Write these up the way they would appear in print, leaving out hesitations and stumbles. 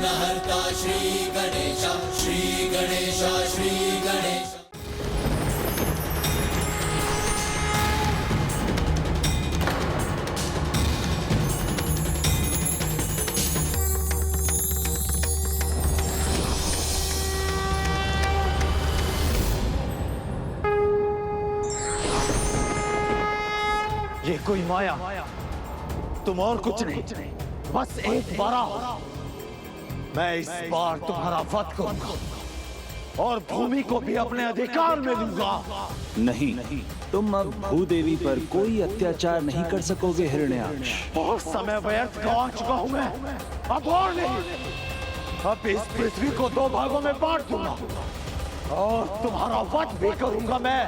विघ्नहर्ता श्री गणेश, श्री गणेश, श्री गणेश। ये कोई माया, तुम और कुछ नहीं, बस एक बारा हो। मैं इस बार तुम्हारा वध करूंगा और भूमि को भी अपने अधिकार में लूंगा। नहीं, तुम अब भूदेवी पर कोई अत्याचार नहीं कर सकोगे हिरण्याक्ष। बहुत समय व्यर्थ गंवा चुका हूं मैं, अब और नहीं। अब इस पृथ्वी को दो भागों में बांट दूंगा और तुम्हारा वध भी करूंगा मैं।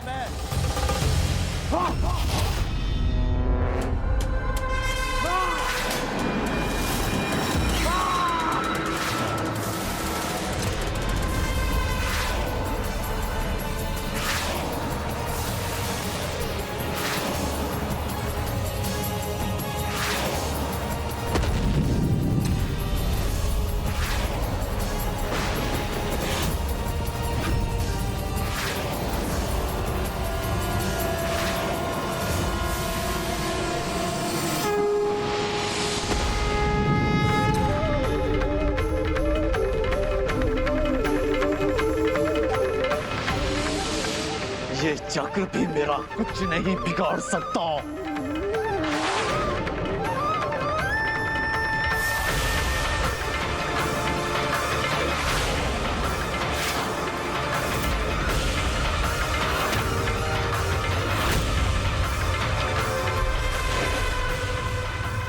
ये चक्र भी मेरा कुछ नहीं बिगाड़ सकता।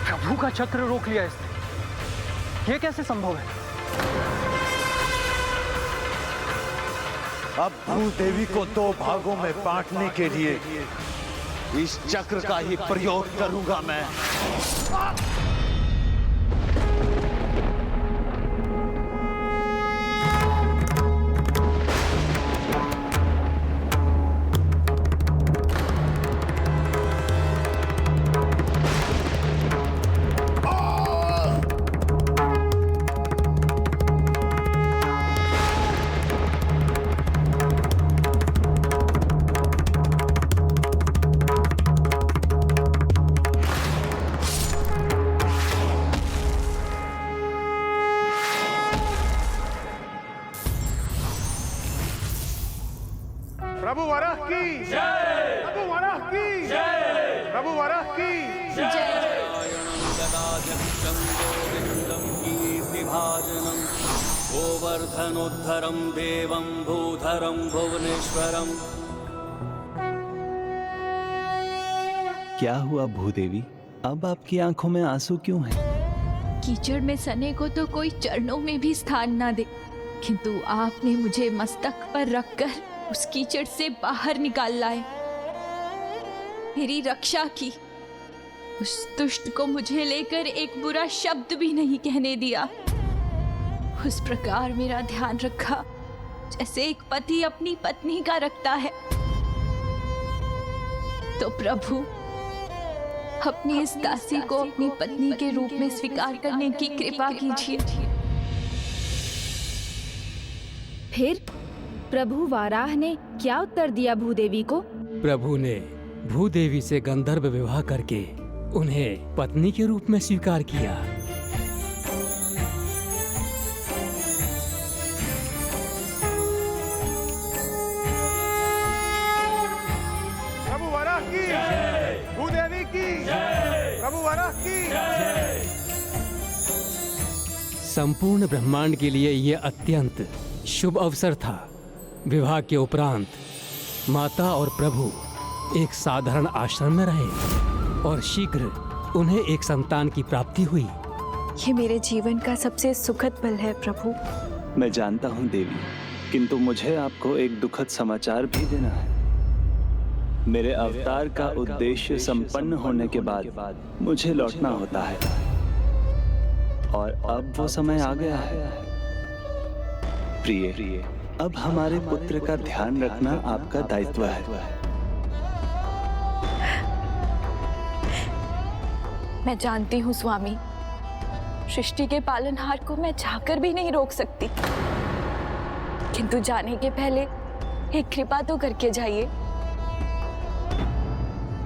प्रभु का चक्र रोक लिया इसने, ये कैसे संभव है? अब भूदेवी को दो भागों में बांटने के लिए इस चक्र का ही प्रयोग करूंगा मैं। प्रभु वराह की जय, प्रभु वराह की जय, प्रभु वराह की जय। गोवर्धनोद्धरं देवं भूधरं भुवनेश्वरम। क्या हुआ भूदेवी, अब आपकी आंखों में आंसू क्यों हैं? कीचड़ में सने को तो कोई चरणों में भी स्थान ना दे, किंतु आपने मुझे मस्तक पर रखकर उस कीचड़ से बाहर निकाल लाए, मेरी रक्षा की। उस दुष्ट को मुझे लेकर एक बुरा शब्द भी नहीं कहने दिया। उस प्रकार मेरा ध्यान रखा जैसे एक पति अपनी पत्नी का रखता है। तो प्रभु, अपनी इस दासी को अपनी पत्नी के रूप में स्वीकार करने की कृपा कीजिए। फिर प्रभु वाराह ने क्या उत्तर दिया भूदेवी को? प्रभु ने भूदेवी से गंधर्व विवाह करके उन्हें पत्नी के रूप में स्वीकार किया। प्रभु वराह की जय, भूदेवी की जय, प्रभु वराह की जय। संपूर्ण ब्रह्मांड के लिए यह अत्यंत शुभ अवसर था। विवाह के उपरांत माता और प्रभु एक साधारण आश्रम में रहे और शीघ्र उन्हें एक संतान की प्राप्ति हुई। ये मेरे जीवन का सबसे सुखद पल है प्रभु। मैं जानता हूँ देवी, किंतु मुझे आपको एक दुखद समाचार भी देना है। मेरे अवतार का उद्देश्य संपन्न होने के बाद मुझे लौटना होता है और अब वो समय आ गया है। प्रिय, अब हमारे पुत्र का ध्यान रखना आपका दायित्व है। मैं जानती हूँ स्वामी, सृष्टि के पालनहार को मैं चाहकर भी नहीं रोक सकती, किंतु जाने के पहले एक कृपा तो करके जाइए।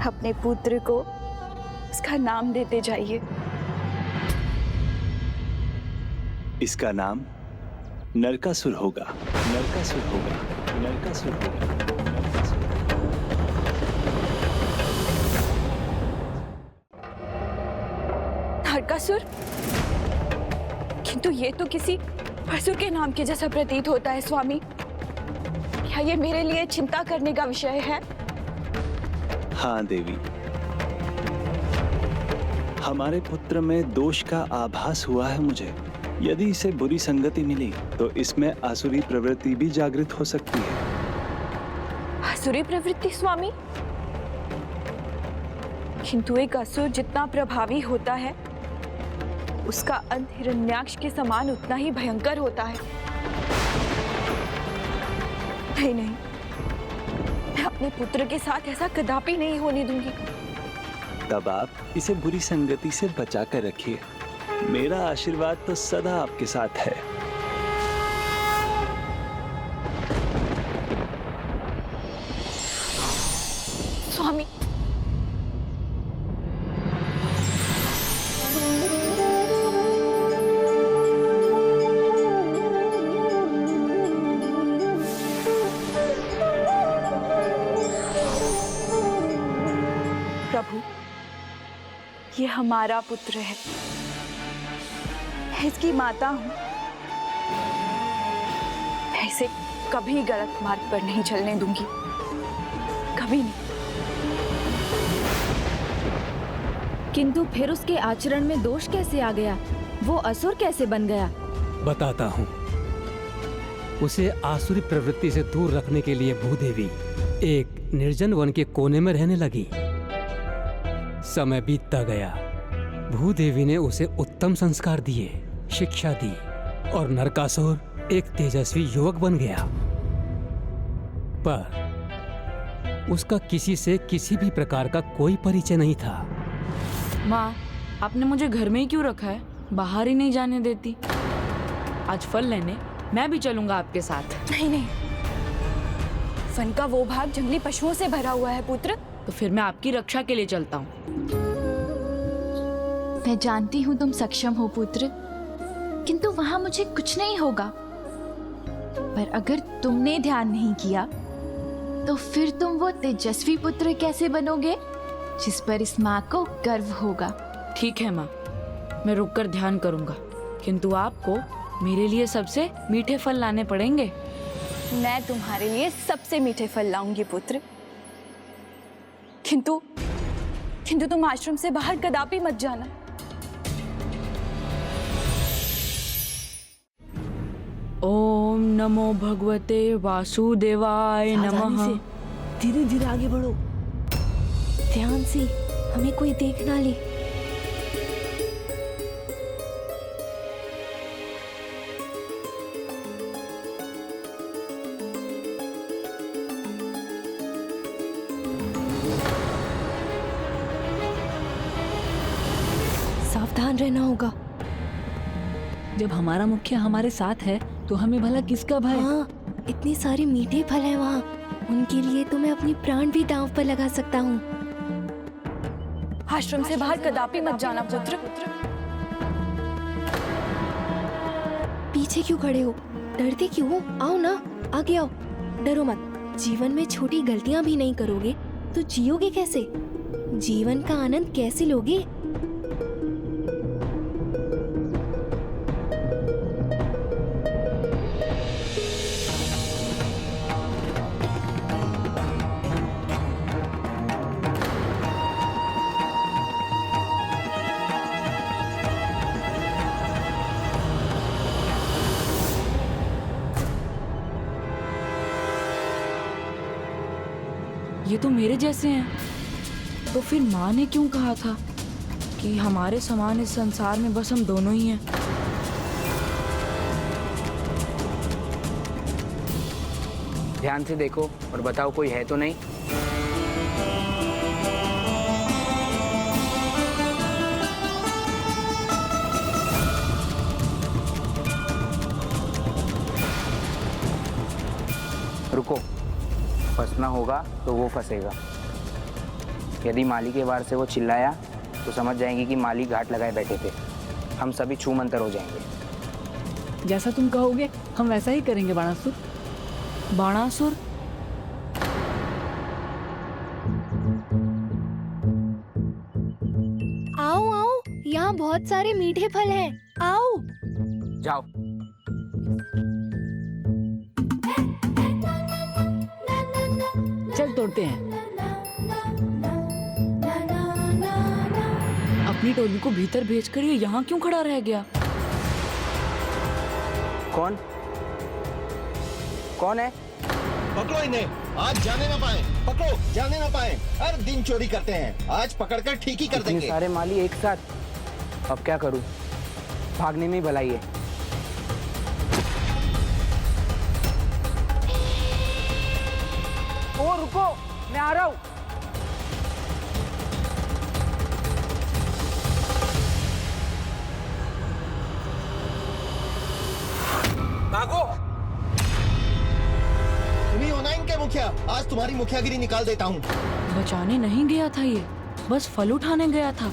अपने पुत्र को उसका नाम देते जाइए। इसका नाम नरकासुर होगा। नरकासुर होगा। नरकासुर होगा। नरकासुर? किंतु ये तो किसी असुर के नाम के जैसा प्रतीत होता है स्वामी। क्या ये मेरे लिए चिंता करने का विषय है? हाँ देवी, हमारे पुत्र में दोष का आभास हुआ है मुझे। यदि इसे बुरी संगति मिली तो इसमें आसुरी प्रवृत्ति भी जागृत हो सकती है। आसुरी प्रवृत्ति स्वामी? किंतु एक असुर जितना प्रभावी होता है, उसका अंत हिरण्याक्ष के समान उतना ही भयंकर होता है। नहीं नहीं, मैं अपने पुत्र के साथ ऐसा कदापि नहीं होने दूंगी। तब आप इसे बुरी संगति से बचा कर रखिए। मेरा आशीर्वाद तो सदा आपके साथ है। स्वामी, प्रभु, ये हमारा पुत्र है। मैं इसकी माता हूं। मैं इसे कभी गलत मार्ग पर नहीं चलने दूंगी, कभी नहीं। किंतु फिर उसके आचरण में दोष कैसे आ गया? वो असुर कैसे बन गया? बताता हूँ। उसे आसुरी प्रवृत्ति से दूर रखने के लिए भूदेवी एक निर्जन वन के कोने में रहने लगी। समय बीतता गया। भूदेवी ने उसे उत्तम संस्कार दिए, शिक्षा दी और नरकासुर एक तेजस्वी युवक बन गया। पर उसका किसी से किसी भी प्रकार का कोई परिचय नहीं था। माँ, आपने मुझे घर में ही क्यों रखा है? बाहर ही नहीं जाने देती। आज फल लेने मैं भी चलूंगा आपके साथ। नहीं नहीं, वन का वो भाग जंगली पशुओं से भरा हुआ है पुत्र। तो फिर मैं आपकी रक्षा के लिए चलता हूँ। मैं जानती हूँ तुम सक्षम हो पुत्र, किंतु वहां मुझे कुछ नहीं होगा। पर अगर तुमने ध्यान नहीं किया तो फिर तुम वो तेजस्वी पुत्र कैसे बनोगे जिस पर इस माँ को गर्व होगा। ठीक है माँ, मैं रुककर ध्यान करूंगा, किंतु आपको मेरे लिए सबसे मीठे फल लाने पड़ेंगे। मैं तुम्हारे लिए सबसे मीठे फल लाऊंगी पुत्र, किंतु तुम आश्रम से बाहर कदापि मत जाना। ओम नमो भगवते वासुदेवाय नमः। धीरे धीरे आगे बढ़ो, ध्यान से, हमें कोई देख ना ले। सावधान रहना होगा। जब हमारा मुखिया हमारे साथ है तो हमें भला किसका भय? हाँ, इतने सारे मीठे फल हैं वहाँ, उनके लिए तो मैं अपनी प्राण भी दांव पर लगा सकता हूँ। आश्रम से बाहर कदापि मत जाना पुत्र। पीछे क्यों खड़े हो? डरते क्यों हो? आओ ना, आगे आओ। डरो मत। जीवन में छोटी गलतियाँ भी नहीं करोगे तो जियोगे कैसे? जीवन का आनंद कैसे लोगे? ये तो मेरे जैसे हैं। तो फिर माँ ने क्यों कहा था कि हमारे समान इस संसार में बस हम दोनों ही हैं? ध्यान से देखो और बताओ कोई है तो नहीं। फंसना होगा तो वो फंसेगा। यदि माली के वार से वो चिल्लाया तो समझ जाएंगे कि माली घाट लगाए बैठे थे। हम सभी छू मंतर हो जाएंगे। जैसा तुम कहोगे हम वैसा ही करेंगे बाणासुर। बाणासुर? आओ आओ, यहाँ बहुत सारे मीठे फल हैं, आओ। जाओ। चल तोड़ते हैं। अपनी टोली को भीतर भेजकर ये यहाँ क्यों खड़ा रह गया? कौन कौन है? पकड़ो इन्हें, आज जाने ना पाए। पकड़ो, जाने ना पाए। हर दिन चोरी करते हैं, आज पकड़कर ठीक ही कर इतने देंगे। सारे माली एक साथ, अब क्या करूं? भागने में ही भलाई है। ओ रुको, मैं आ रहा हूं। भागो। तुम्ही हो ना इनके मुखिया, आज तुम्हारी मुखियागिरी निकाल देता हूँ। बचाने नहीं गया था ये, बस फल उठाने गया था।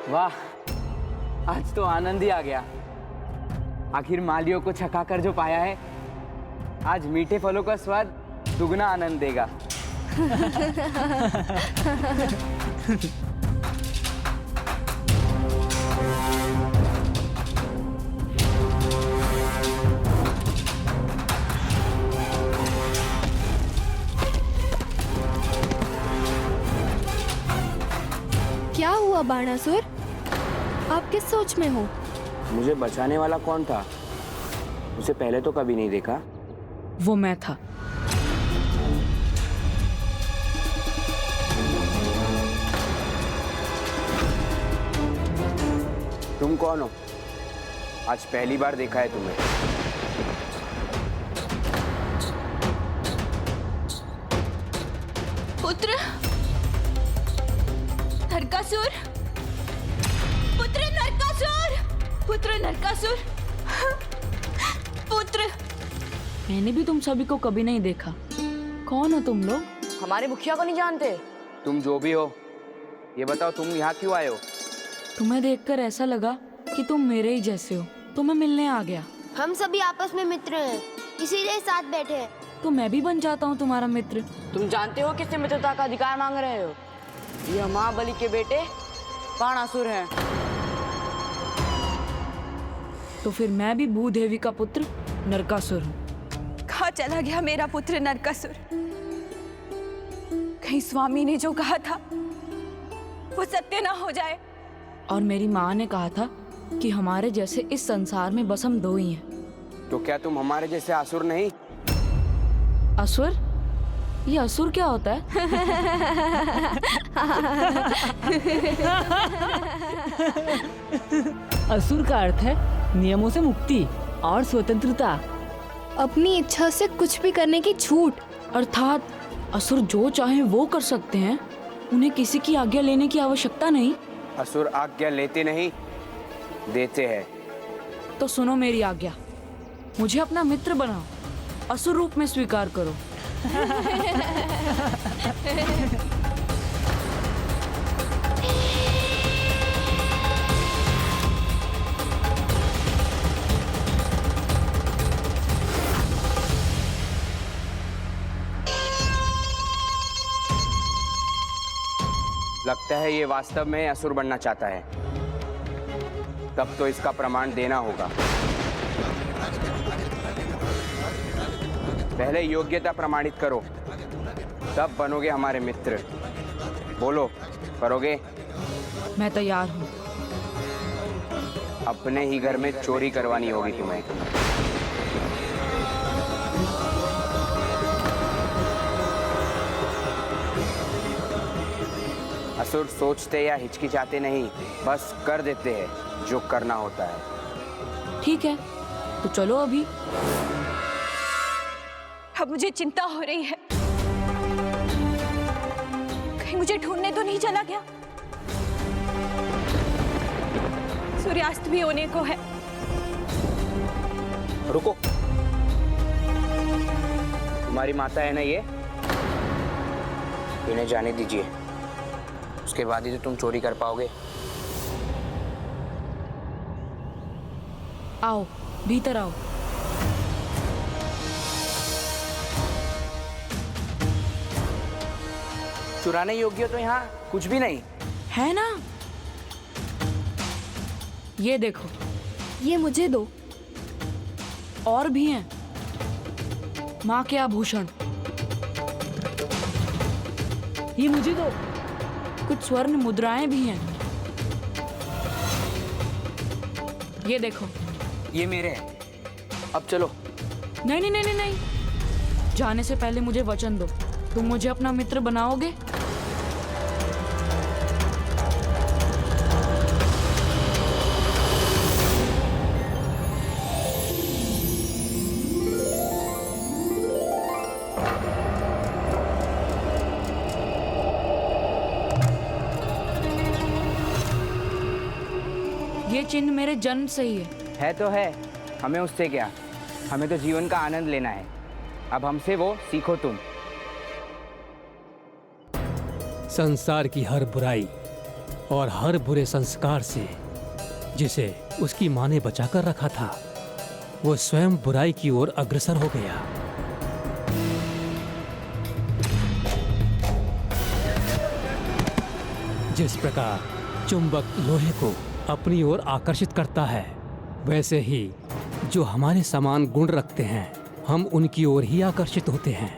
वाह, आज तो आनंद ही आ गया। आखिर मालियों को छकाकर जो पाया है, आज मीठे फलों का स्वाद दुगना आनंद देगा। क्या हुआ बाणासुर? आप किस सोच में हो? मुझे बचाने वाला कौन था? उसे पहले तो कभी नहीं देखा। वो मैं था। तुम कौन हो? आज पहली बार देखा है तुम्हें। पुत्र नरकासुर, पुत्र नरकासुर, पुत्र नरकासुर, पुत्र। मैंने भी तुम सभी को कभी नहीं देखा। कौन हो तुम लोग? हमारे मुखिया को नहीं जानते? तुम जो भी हो, ये बताओ तुम यहाँ क्यों आए हो? तुम्हें देखकर ऐसा लगा कि तुम मेरे ही जैसे हो, तो मैं मिलने आ गया। हम सभी आपस में मित्र हैं, इसीलिए साथ बैठे हैं। तो मैं भी बन जाता हूँ तुम्हारा मित्र। तुम जानते हो किससे मित्रता का अधिकार मांग रहे हो? ये महाबली के बेटे बाणासुर हैं। तो फिर मैं भी भूदेवी का पुत्र नरकासुर हूँ। कहाँ चला गया मेरा पुत्र नरकासुर? कहीं स्वामी ने जो कहा था वो सत्य ना हो जाए। और मेरी माँ ने कहा था कि हमारे जैसे इस संसार में बस हम दो ही हैं। तो क्या तुम हमारे जैसे असुर नहीं? असुर? ये असुर क्या होता है? असुर का अर्थ है नियमों से मुक्ति और स्वतंत्रता, अपनी इच्छा से कुछ भी करने की छूट। अर्थात असुर जो चाहे वो कर सकते हैं, उन्हें किसी की आज्ञा लेने की आवश्यकता नहीं। असुर आज्ञा लेते नहीं, देते हैं। तो सुनो मेरी आज्ञा, मुझे अपना मित्र बनाओ, असुर रूप में स्वीकार करो। लगता है ये वास्तव में असुर बनना चाहता है। तब तो इसका प्रमाण देना होगा। पहले योग्यता प्रमाणित करो, तब बनोगे हमारे मित्र। बोलो, करोगे? मैं तैयार हूँ। अपने ही घर में चोरी करवानी होगी तुम्हें। असुर सोचते या हिचकिचाते नहीं, बस कर देते हैं जो करना होता है। ठीक है, तो चलो अभी। अब मुझे चिंता हो रही है, कहीं मुझे ढूंढने तो नहीं चला गया। सूर्यास्त भी होने को है। रुको, तुम्हारी माता है ना ये, इन्हें जाने दीजिए, उसके बाद ही तो तुम चोरी कर पाओगे। आओ, भीतर आओ। चुराने योग्य तो यहाँ कुछ भी नहीं है ना। ये देखो, ये मुझे दो। और भी हैं, माँ के आभूषण। ये मुझे दो। कुछ स्वर्ण मुद्राएं भी हैं। ये देखो, ये मेरे हैं। अब चलो। नहीं नहीं नहीं नहीं नहीं, जाने से पहले मुझे वचन दो, तुम मुझे अपना मित्र बनाओगे? ये चिन्ह मेरे जन्म से ही है तो है, हमें उससे क्या, हमें तो जीवन का आनंद लेना है। अब हमसे वो सीखो तुम। संसार की हर बुराई और हर बुरे संस्कार से जिसे उसकी माँ ने बचाकर रखा था, वो स्वयं बुराई की ओर अग्रसर हो गया। जिस प्रकार चुंबक लोहे को अपनी ओर आकर्षित करता है, वैसे ही जो हमारे समान गुण रखते हैं, हम उनकी ओर ही आकर्षित होते हैं।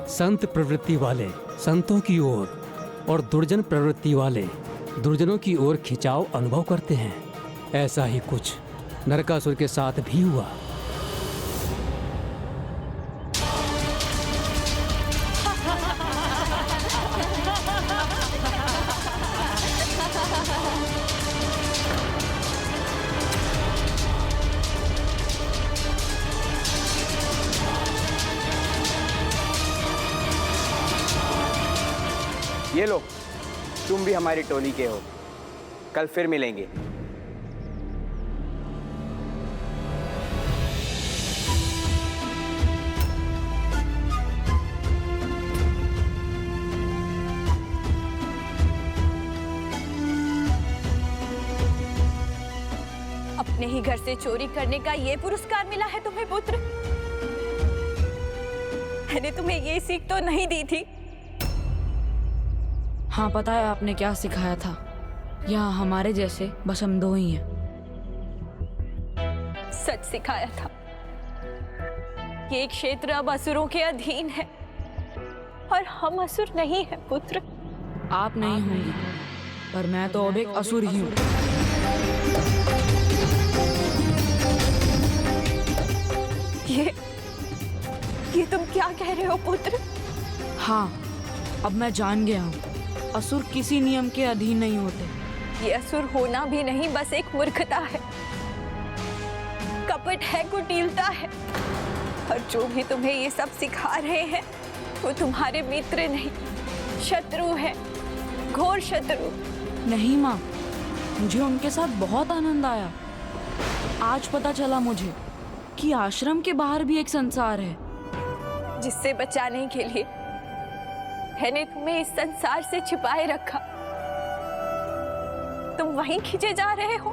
संत प्रवृत्ति वाले संतों की ओर और दुर्जन प्रवृत्ति वाले दुर्जनों की ओर खिंचाव अनुभव करते हैं। ऐसा ही कुछ नरकासुर के साथ भी हुआ। ये लो, तुम भी हमारी टोली के हो। कल फिर मिलेंगे। अपने ही घर से चोरी करने का ये पुरस्कार मिला है तुम्हें पुत्र? मैंने तुम्हें ये सीख तो नहीं दी थी। हाँ, पता है आपने क्या सिखाया था। यहाँ हमारे जैसे बस हम दो ही हैं। सच सिखाया था। ये क्षेत्र अब असुरों के अधीन है और हम असुर नहीं हैं पुत्र। आप नहीं होंगी, पर मैं तो अब एक असुर ही हूँ। ये तुम क्या कह रहे हो पुत्र? हाँ, अब मैं जान गया हूँ, असुर किसी नियम के अधीन नहीं होते। ये असुर होना भी नहीं, बस एक मूर्खता है, कपट है, कुटिलता है। और जो भी तुम्हें ये सब सिखा रहे हैं, वो तुम्हारे मित्र नहीं, शत्रु है, घोर शत्रु। नहीं माँ, मुझे उनके साथ बहुत आनंद आया। आज पता चला मुझे कि आश्रम के बाहर भी एक संसार है, जिससे बचाने के लिए मैंने तुम्हें इस संसार से छिपाए रखा। तुम वहीं खींचे जा रहे हो।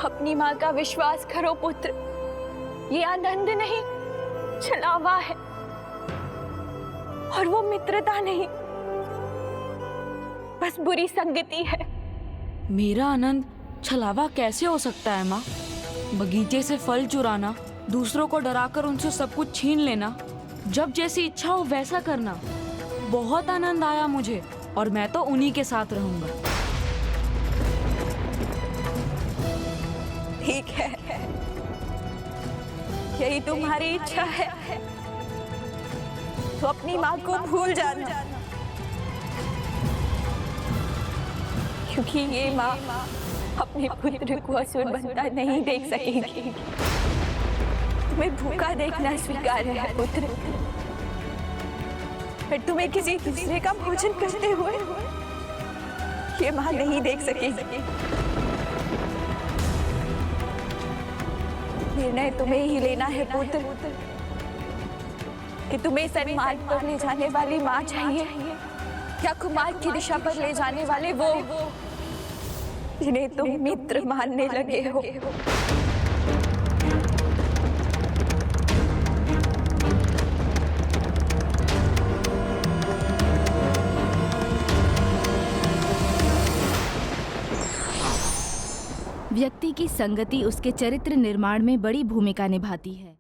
अपनी माँ का विश्वास करो पुत्र, ये आनंद नहीं, छलावा है, और वो मित्रता नहीं, बस बुरी संगति है। मेरा आनंद छलावा कैसे हो सकता है माँ? बगीचे से फल चुराना, दूसरों को डराकर उनसे सब कुछ छीन लेना, जब जैसी इच्छा हो वैसा करना, बहुत आनंद आया मुझे, और मैं तो उन्हीं के साथ रहूंगा। ठीक है, यही तुम्हारी इच्छा है तो अपनी माँ को भूल जाना। क्योंकि ये माँ अपने पुत्र को असुर बनता नहीं देख सकेगी। तुम्हें भूखा देखना स्वीकार्य है पुत्र, पर तुम्हें किसी दूसरे का भोजन करते हुए ये माँ नहीं देख सकेगी। निर्णय तुम्हें ही लेना है पुत्र कि तुम्हें सन्मार्ग पर ले जाने वाली माँ चाहिए या कुमार्ग की दिशा पर ले जाने वाले वो जिन्हें तुम मित्र मानने लगे हो। व्यक्ति की संगति उसके चरित्र निर्माण में बड़ी भूमिका निभाती है।